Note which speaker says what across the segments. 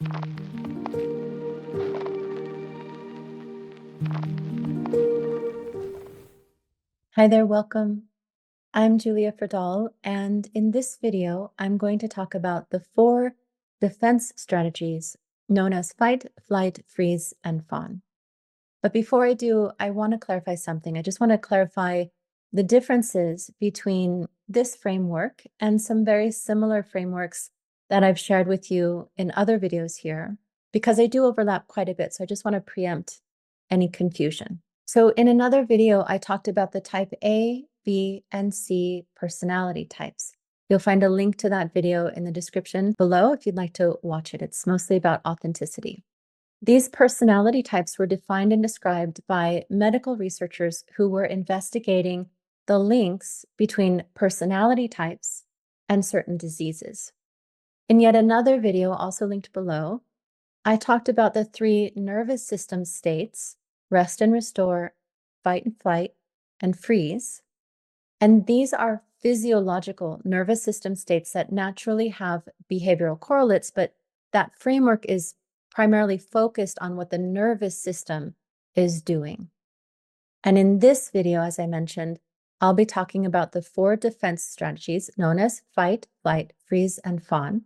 Speaker 1: Hi there, welcome. I'm Julia Frodahl, and in this video, I'm going to talk about the 4 defense strategies known as fight, flight, freeze, and fawn. But before I do, I want to clarify something. I just want to clarify the differences between this framework and some very similar frameworks that I've shared with you in other videos here, because they do overlap quite a bit. So I just want to preempt any confusion. So in another video, I talked about the type A, B, and C personality types. You'll find a link to that video in the description below if you'd like to watch it. It's mostly about authenticity. These personality types were defined and described by medical researchers who were investigating the links between personality types and certain diseases. In yet another video, also linked below, I talked about the 3 nervous system states: rest and restore, fight and flight, and freeze. And these are physiological nervous system states that naturally have behavioral correlates, but that framework is primarily focused on what the nervous system is doing. And in this video, as I mentioned, I'll be talking about the 4 defense strategies known as fight, flight, freeze, and fawn.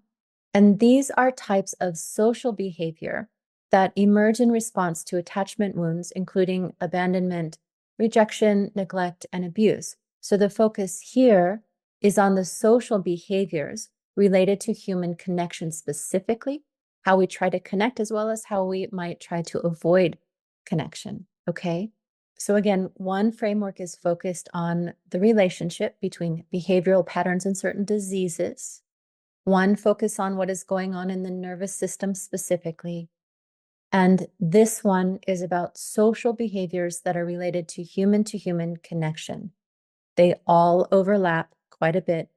Speaker 1: And these are types of social behavior that emerge in response to attachment wounds, including abandonment, rejection, neglect, and abuse. So the focus here is on the social behaviors related to human connection specifically, how we try to connect, as well as how we might try to avoid connection, okay? So again, one framework is focused on the relationship between behavioral patterns and certain diseases. One focus on what is going on in the nervous system specifically. And this one is about social behaviors that are related to human connection. They all overlap quite a bit,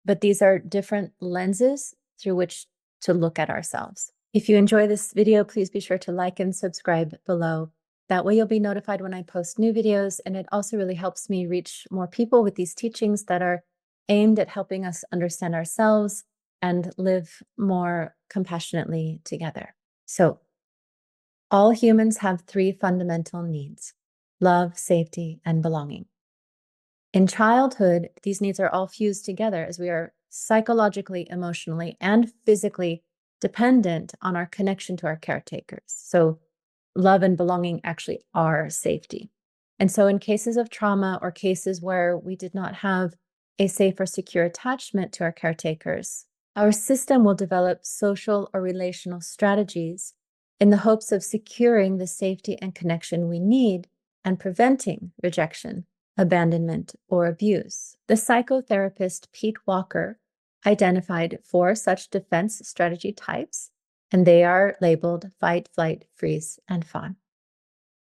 Speaker 1: but these are different lenses through which to look at ourselves. If you enjoy this video, please be sure to like and subscribe below. That way you'll be notified when I post new videos, and it also really helps me reach more people with these teachings that are aimed at helping us understand ourselves and live more compassionately together. So, all humans have 3 fundamental needs: love, safety, and belonging. In childhood, these needs are all fused together as we are psychologically, emotionally, and physically dependent on our connection to our caretakers. So love and belonging actually are safety. And so in cases of trauma or cases where we did not have a safe or secure attachment to our caretakers, our system will develop social or relational strategies in the hopes of securing the safety and connection we need and preventing rejection, abandonment, or abuse. The psychotherapist Pete Walker identified 4 such defense strategy types, and they are labeled fight, flight, freeze, and fawn.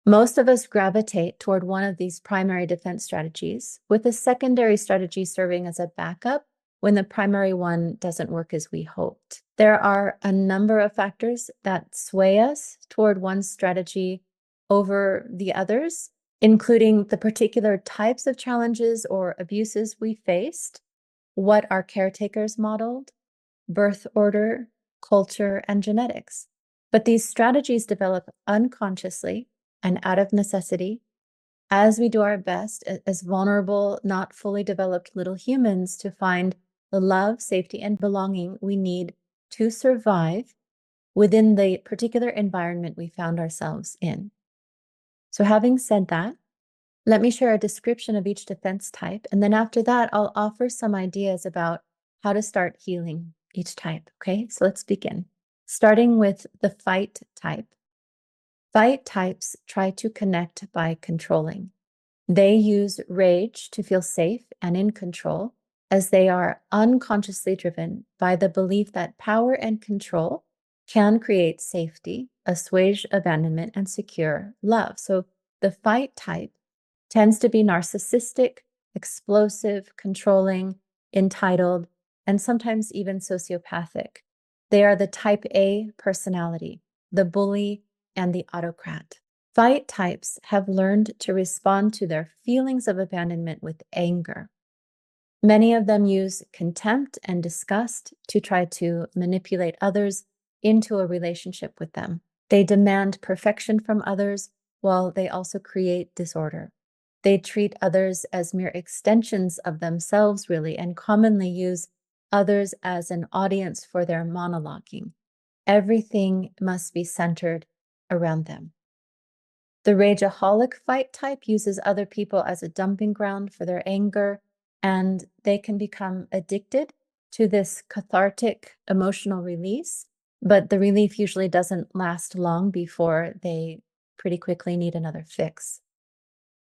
Speaker 1: Most of us gravitate toward one of these primary defense strategies, with a secondary strategy serving as a backup when the primary one doesn't work as we hoped. There are a number of factors that sway us toward one strategy over the others, including the particular types of challenges or abuses we faced, what our caretakers modeled, birth order, culture, and genetics. But these strategies develop unconsciously and out of necessity as we do our best as vulnerable, not fully developed little humans to find the love, safety, and belonging we need to survive within the particular environment we found ourselves in. So having said that, let me share a description of each defense type, and then after that, I'll offer some ideas about how to start healing each type, okay? So let's begin. Starting with the fight type. Fight types try to connect by controlling. They use rage to feel safe and in control, as they are unconsciously driven by the belief that power and control can create safety, assuage abandonment, and secure love. So the fight type tends to be narcissistic, explosive, controlling, entitled, and sometimes even sociopathic. They are the type A personality, the bully, and the autocrat. Fight types have learned to respond to their feelings of abandonment with anger. Many of them use contempt and disgust to try to manipulate others into a relationship with them. They demand perfection from others while they also create disorder. They treat others as mere extensions of themselves, really, and commonly use others as an audience for their monologuing. Everything must be centered around them. The rageaholic fight type uses other people as a dumping ground for their anger, and they can become addicted to this cathartic emotional release, but the relief usually doesn't last long before they pretty quickly need another fix.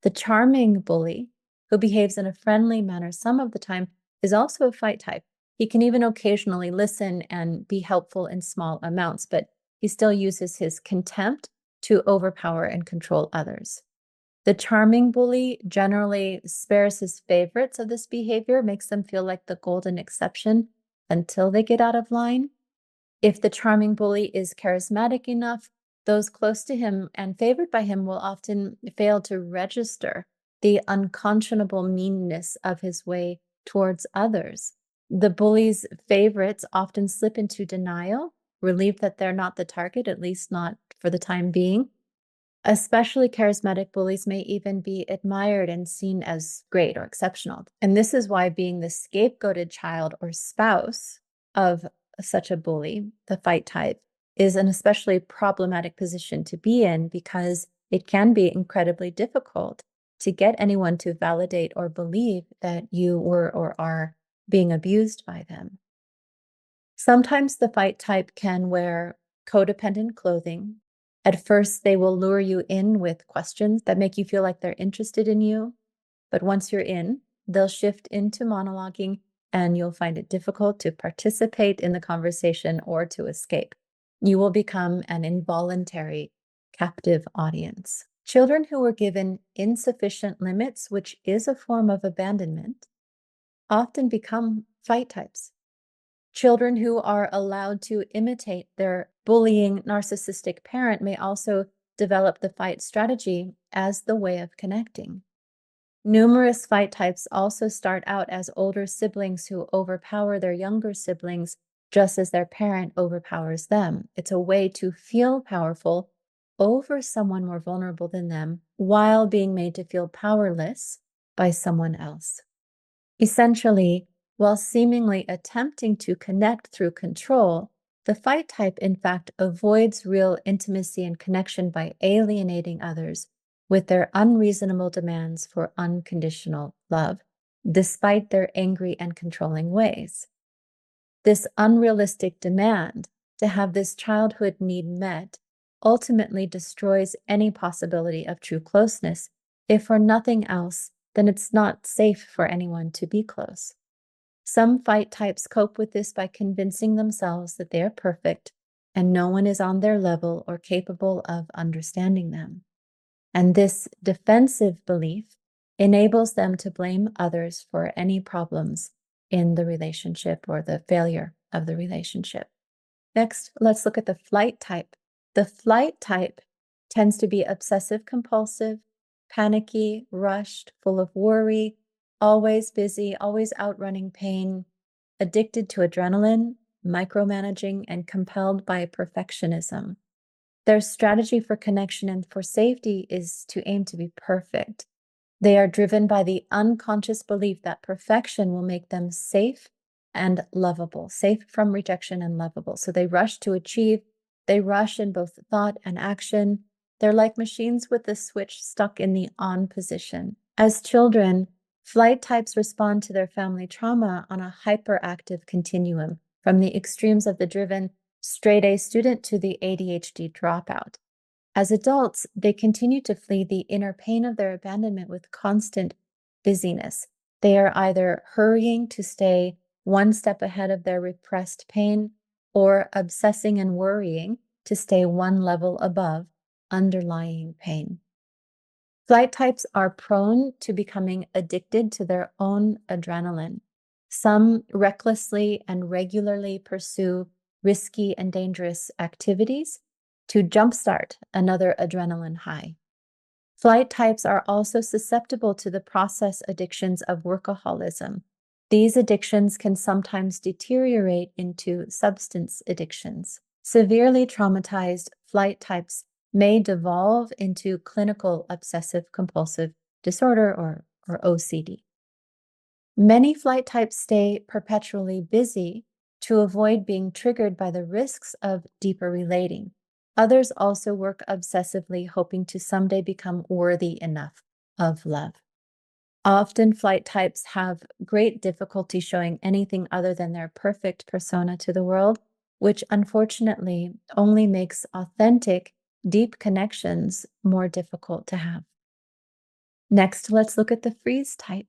Speaker 1: The charming bully, who behaves in a friendly manner some of the time, is also a fight type. He can even occasionally listen and be helpful in small amounts, but he still uses his contempt to overpower and control others. The charming bully generally spares his favorites of this behavior, makes them feel like the golden exception until they get out of line. If the charming bully is charismatic enough, those close to him and favored by him will often fail to register the unconscionable meanness of his way towards others. The bully's favorites often slip into denial, relieved that they're not the target, at least not for the time being. Especially charismatic bullies may even be admired and seen as great or exceptional. And this is why being the scapegoated child or spouse of such a bully, the fight type, is an especially problematic position to be in because it can be incredibly difficult to get anyone to validate or believe that you were or are being abused by them. Sometimes the fight type can wear codependent clothing. At first, they will lure you in with questions that make you feel like they're interested in you. But once you're in, they'll shift into monologuing and you'll find it difficult to participate in the conversation or to escape. You will become an involuntary captive audience. Children who were given insufficient limits, which is a form of abandonment, often become fight types. Children who are allowed to imitate their bullying narcissistic parent may also develop the fight strategy as the way of connecting. Numerous fight types also start out as older siblings who overpower their younger siblings just as their parent overpowers them. It's a way to feel powerful over someone more vulnerable than them while being made to feel powerless by someone else. Essentially, while seemingly attempting to connect through control, the fight type, in fact, avoids real intimacy and connection by alienating others with their unreasonable demands for unconditional love, despite their angry and controlling ways. This unrealistic demand to have this childhood need met ultimately destroys any possibility of true closeness, if for nothing else, then it's not safe for anyone to be close. Some fight types cope with this by convincing themselves that they are perfect and no one is on their level or capable of understanding them. And this defensive belief enables them to blame others for any problems in the relationship or the failure of the relationship. Next, let's look at the flight type. The flight type tends to be obsessive compulsive, panicky, rushed, full of worry, always busy, always outrunning pain, addicted to adrenaline, micromanaging, and compelled by perfectionism. Their strategy for connection and for safety is to aim to be perfect. They are driven by the unconscious belief that perfection will make them safe and lovable, safe from rejection and lovable. So they rush to achieve, they rush in both thought and action. They're like machines with the switch stuck in the on position. As children, flight types respond to their family trauma on a hyperactive continuum, from the extremes of the driven straight A student to the ADHD dropout. As adults, they continue to flee the inner pain of their abandonment with constant busyness. They are either hurrying to stay one step ahead of their repressed pain or obsessing and worrying to stay one level above underlying pain. Flight types are prone to becoming addicted to their own adrenaline. Some recklessly and regularly pursue risky and dangerous activities to jumpstart another adrenaline high. Flight types are also susceptible to the process addictions of workaholism. These addictions can sometimes deteriorate into substance addictions. Severely traumatized flight types may devolve into clinical obsessive compulsive disorder or OCD. Many flight types stay perpetually busy to avoid being triggered by the risks of deeper relating. Others also work obsessively, hoping to someday become worthy enough of love. Often, flight types have great difficulty showing anything other than their perfect persona to the world, which unfortunately only makes authentic, deep connections more difficult to have. Next, let's look at the freeze type.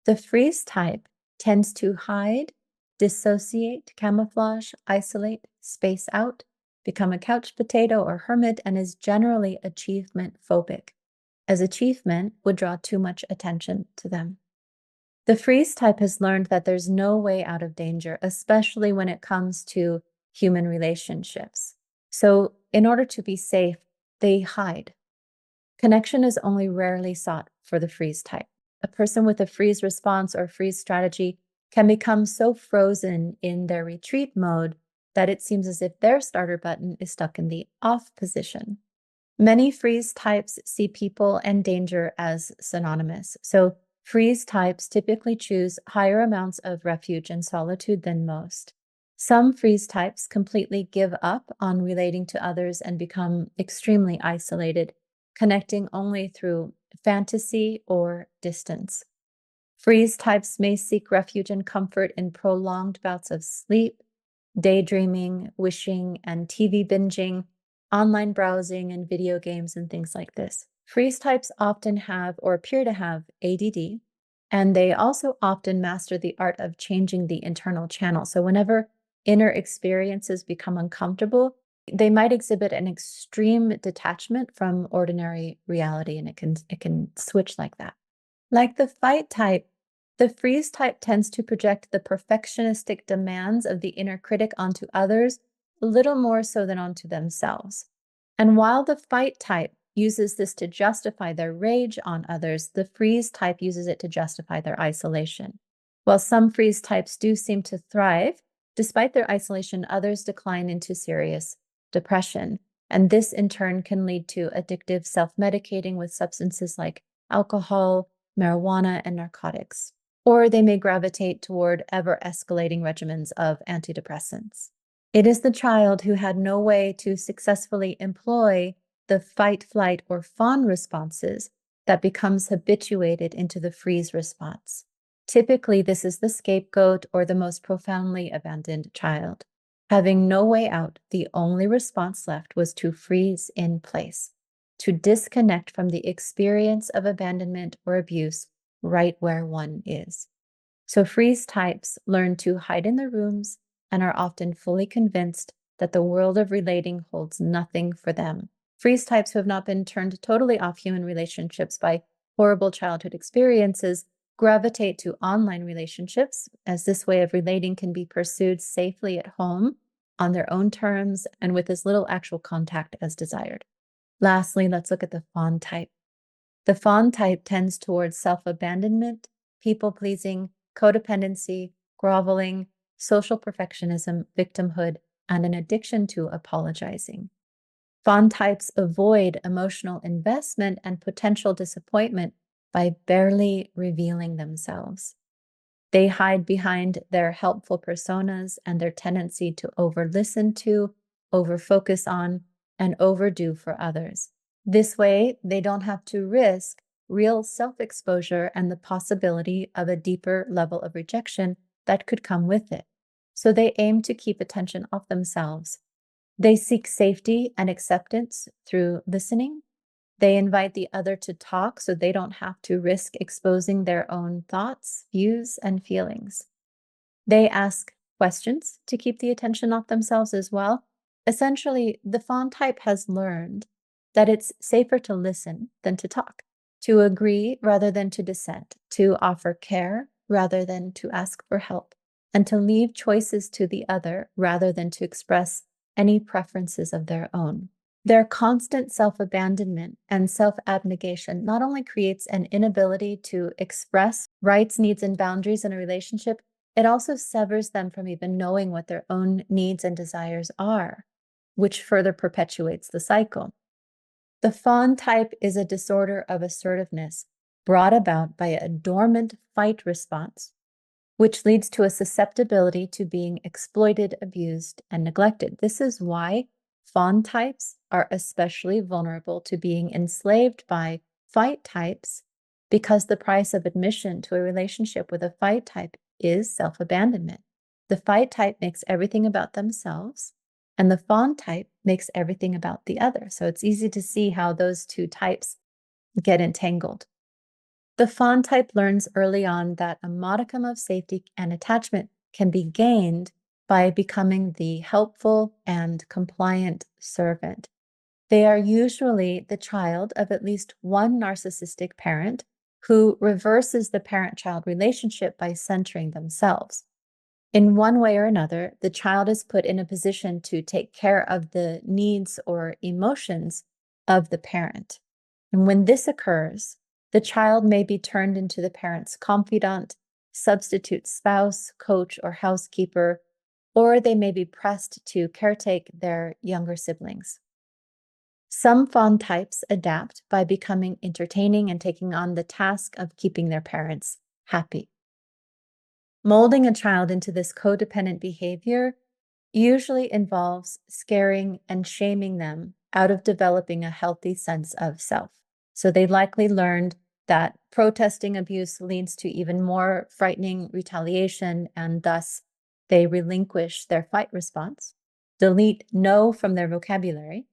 Speaker 1: The freeze type tends to hide, dissociate, camouflage, isolate, space out, become a couch potato or hermit, and is generally achievement phobic, as achievement would draw too much attention to them. The freeze type has learned that there's no way out of danger, especially when it comes to human relationships. So, in order to be safe, they hide. Connection is only rarely sought for the freeze type. A person with a freeze response or freeze strategy can become so frozen in their retreat mode that it seems as if their starter button is stuck in the off position. Many freeze types see people and danger as synonymous. So, freeze types typically choose higher amounts of refuge and solitude than most. Some freeze types completely give up on relating to others and become extremely isolated, connecting only through fantasy or distance. Freeze types may seek refuge and comfort in prolonged bouts of sleep, daydreaming, wishing, and TV binging, online browsing, and video games, and things like this. Freeze types often have or appear to have ADD, and they also often master the art of changing the internal channel. So, whenever inner experiences become uncomfortable, they might exhibit an extreme detachment from ordinary reality, and it can switch like that. Like the fight type, the freeze type tends to project the perfectionistic demands of the inner critic onto others, a little more so than onto themselves. And while the fight type uses this to justify their rage on others, the freeze type uses it to justify their isolation. While some freeze types do seem to thrive, despite their isolation, others decline into serious depression. And this in turn can lead to addictive self-medicating with substances like alcohol, marijuana, and narcotics. Or they may gravitate toward ever-escalating regimens of antidepressants. It is the child who had no way to successfully employ the fight, flight, or fawn responses that becomes habituated into the freeze response. Typically, this is the scapegoat or the most profoundly abandoned child. Having no way out, the only response left was to freeze in place, to disconnect from the experience of abandonment or abuse right where one is. So freeze types learn to hide in their rooms and are often fully convinced that the world of relating holds nothing for them. Freeze types who have not been turned totally off human relationships by horrible childhood experiences gravitate to online relationships, as this way of relating can be pursued safely at home, on their own terms, and with as little actual contact as desired. Lastly, let's look at the fawn type. The fawn type tends towards self-abandonment, people-pleasing, codependency, groveling, social perfectionism, victimhood, and an addiction to apologizing. Fawn types avoid emotional investment and potential disappointment by barely revealing themselves. They hide behind their helpful personas and their tendency to over-listen to, over-focus on, and overdo for others. This way, they don't have to risk real self-exposure and the possibility of a deeper level of rejection that could come with it. So they aim to keep attention off themselves. They seek safety and acceptance through listening. They invite the other to talk so they don't have to risk exposing their own thoughts, views, and feelings. They ask questions to keep the attention off themselves as well. Essentially, the fawn type has learned that it's safer to listen than to talk, to agree rather than to dissent, to offer care rather than to ask for help, and to leave choices to the other rather than to express any preferences of their own. Their constant self-abandonment and self-abnegation not only creates an inability to express rights, needs, and boundaries in a relationship, It also severs them from even knowing what their own needs and desires are, which further perpetuates the cycle. The fawn type is a disorder of assertiveness brought about by a dormant fight response, which leads to a susceptibility to being exploited, abused, and neglected. This is why fawn types are especially vulnerable to being enslaved by fight types, because the price of admission to a relationship with a fight type is self-abandonment. The fight type makes everything about themselves, and the fawn type makes everything about the other. So it's easy to see how those two types get entangled. The fawn type learns early on that a modicum of safety and attachment can be gained by becoming the helpful and compliant servant. They are usually the child of at least one narcissistic parent who reverses the parent-child relationship by centering themselves. In one way or another, the child is put in a position to take care of the needs or emotions of the parent. And when this occurs, the child may be turned into the parent's confidant, substitute spouse, coach, or housekeeper, or they may be pressed to caretake their younger siblings. Some fawn types adapt by becoming entertaining and taking on the task of keeping their parents happy. Molding a child into this codependent behavior usually involves scaring and shaming them out of developing a healthy sense of self. So they likely learned that protesting abuse leads to even more frightening retaliation, and thus they relinquish their fight response, delete no from their vocabulary,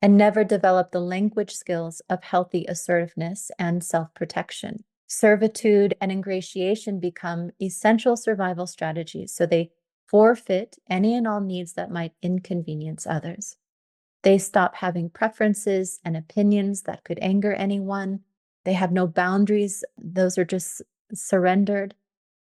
Speaker 1: and never develop the language skills of healthy assertiveness and self-protection. Servitude and ingratiation become essential survival strategies, so they forfeit any and all needs that might inconvenience others. They stop having preferences and opinions that could anger anyone. They have no boundaries. Those are just surrendered.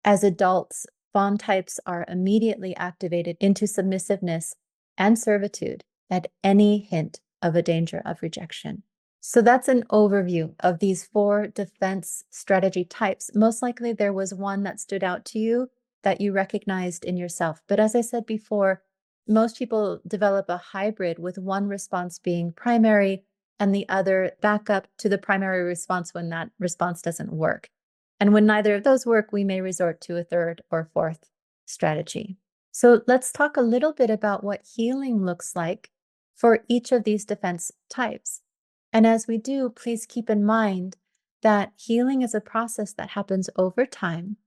Speaker 1: As adults, fawn types are immediately activated into submissiveness and servitude at any hint of a danger of rejection. So that's an overview of these 4 defense strategy types. Most likely there was one that stood out to you that you recognized in yourself. But as I said before, most people develop a hybrid, with one response being primary and the other backup to the primary response when that response doesn't work. And when neither of those work, we may resort to a 3rd or 4th strategy. So let's talk a little bit about what healing looks like for each of these defense types. And as we do, please keep in mind that healing is a process that happens over time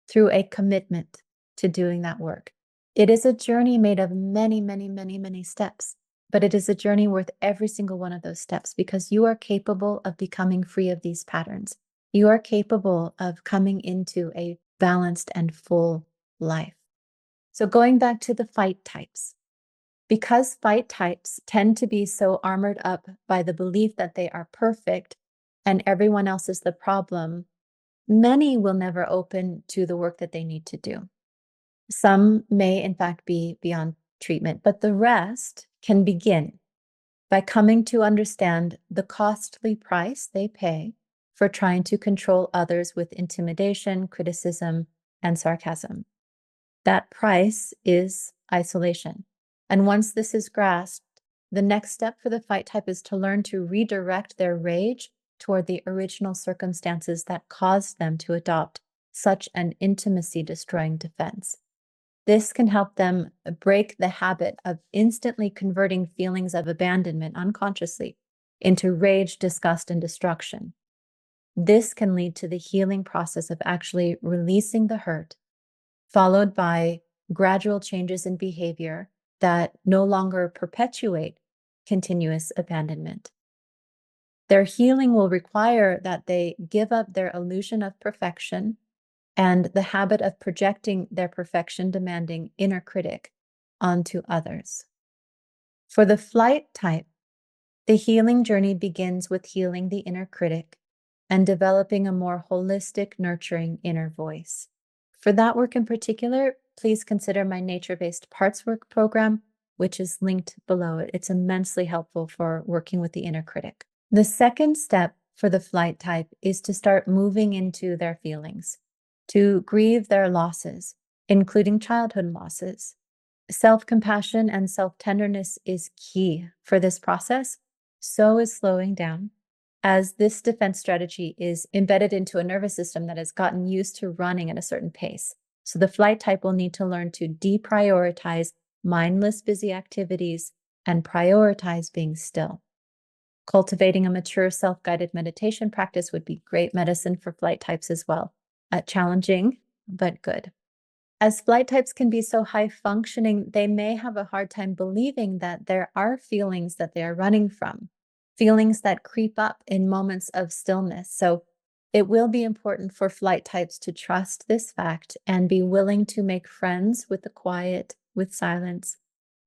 Speaker 1: through a commitment to doing that work. It is a journey made of many, many, many, many steps, but it is a journey worth every single one of those steps, because you are capable of becoming free of these patterns. You are capable of coming into a balanced and full life. So going back to the fight types, because fight types tend to be so armored up by the belief that they are perfect and everyone else is the problem, many will never open to the work that they need to do. Some may, in fact, be beyond treatment, but the rest can begin by coming to understand the costly price they pay for trying to control others with intimidation, criticism, and sarcasm. That price is isolation. And once this is grasped, the next step for the fight type is to learn to redirect their rage toward the original circumstances that caused them to adopt such an intimacy-destroying defense. This can help them break the habit of instantly converting feelings of abandonment unconsciously into rage, disgust, and destruction. This can lead to the healing process of actually releasing the hurt, followed by gradual changes in behavior that no longer perpetuate continuous abandonment. Their healing will require that they give up their illusion of perfection and the habit of projecting their perfection-demanding inner critic onto others. For the flight type, the healing journey begins with healing the inner critic and developing a more holistic, nurturing inner voice. For that work in particular, please consider my nature-based parts work program, which is linked below it. It's immensely helpful for working with the inner critic. The second step for the flight type is to start moving into their feelings, to grieve their losses, including childhood losses. Self-compassion and self-tenderness is key for this process. So is slowing down, as this defense strategy is embedded into a nervous system that has gotten used to running at a certain pace. So the flight type will need to learn to deprioritize mindless, busy activities and prioritize being still. Cultivating a mature self-guided meditation practice would be great medicine for flight types as well. Challenging, but good. As flight types can be so high functioning, they may have a hard time believing that there are feelings that they are running from, feelings that creep up in moments of stillness. So it will be important for flight types to trust this fact and be willing to make friends with the quiet, with silence,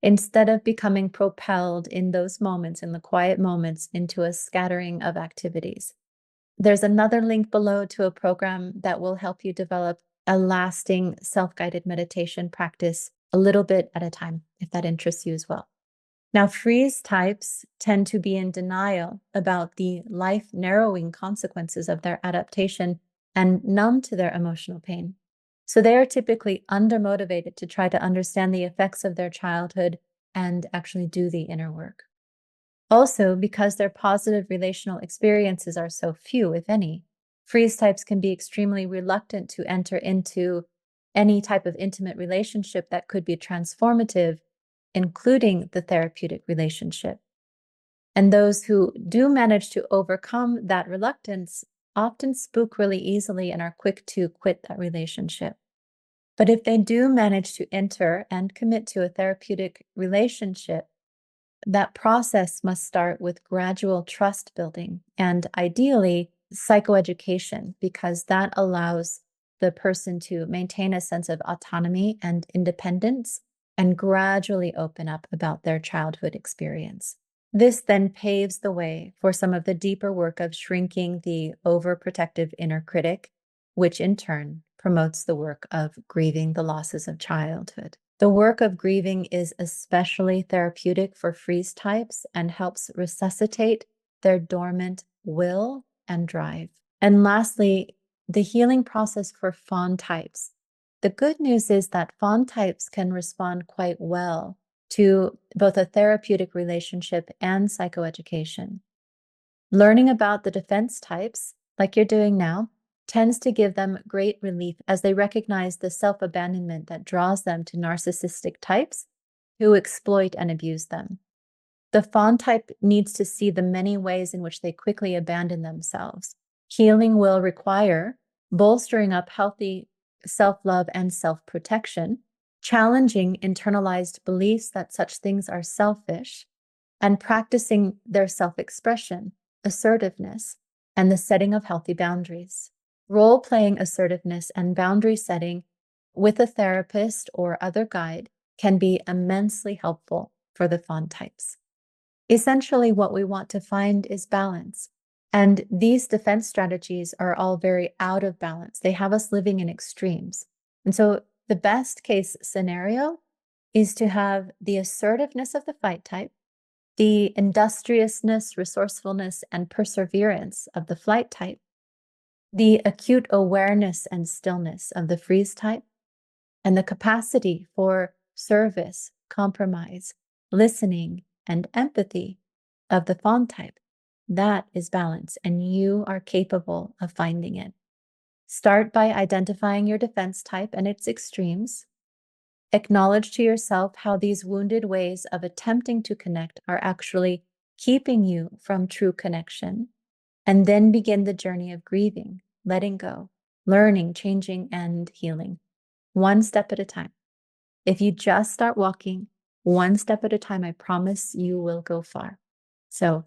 Speaker 1: instead of becoming propelled in those moments, in the quiet moments, into a scattering of activities. There's another link below to a program that will help you develop a lasting self-guided meditation practice a little bit at a time, if that interests you as well. Now, freeze types tend to be in denial about the life-narrowing consequences of their adaptation and numb to their emotional pain. So they are typically undermotivated to try to understand the effects of their childhood and actually do the inner work. Also, because their positive relational experiences are so few, if any, freeze types can be extremely reluctant to enter into any type of intimate relationship that could be transformative, including the therapeutic relationship. And those who do manage to overcome that reluctance often spook really easily and are quick to quit that relationship. But if they do manage to enter and commit to a therapeutic relationship, that process must start with gradual trust building and ideally psychoeducation, because that allows the person to maintain a sense of autonomy and independence and gradually open up about their childhood experience. This then paves the way for some of the deeper work of shrinking the overprotective inner critic, which in turn promotes the work of grieving the losses of childhood. The work of grieving is especially therapeutic for freeze types and helps resuscitate their dormant will and drive. And lastly, the healing process for fawn types. The good news is that fawn types can respond quite well to both a therapeutic relationship and psychoeducation. Learning about the defense types, like you're doing now, tends to give them great relief as they recognize the self-abandonment that draws them to narcissistic types who exploit and abuse them. The fawn type needs to see the many ways in which they quickly abandon themselves. Healing will require bolstering up healthy self-love and self-protection, challenging internalized beliefs that such things are selfish, and practicing their self-expression, assertiveness, and the setting of healthy boundaries. Role-playing assertiveness and boundary setting with a therapist or other guide can be immensely helpful for the fawn types. Essentially, what we want to find is balance. And these defense strategies are all very out of balance. They have us living in extremes. And so the best case scenario is to have the assertiveness of the fight type, the industriousness, resourcefulness, and perseverance of the flight type, the acute awareness and stillness of the freeze type, and the capacity for service, compromise, listening, and empathy of the fawn type. That is balance, and you are capable of finding it. Start by identifying your defense type and its extremes. Acknowledge to yourself how these wounded ways of attempting to connect are actually keeping you from true connection, and then begin the journey of grieving, letting go, learning, changing, and healing, one step at a time. If you just start walking one step at a time, I promise you will go far. So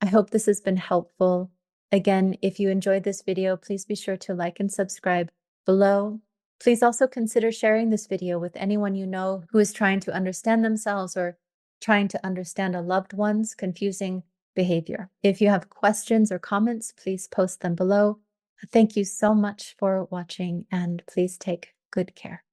Speaker 1: I hope this has been helpful. Again, if you enjoyed this video, please be sure to like and subscribe below. Please also consider sharing this video with anyone you know who is trying to understand themselves or trying to understand a loved one's confusing behavior. If you have questions or comments, please post them below. Thank you so much for watching, and please take good care.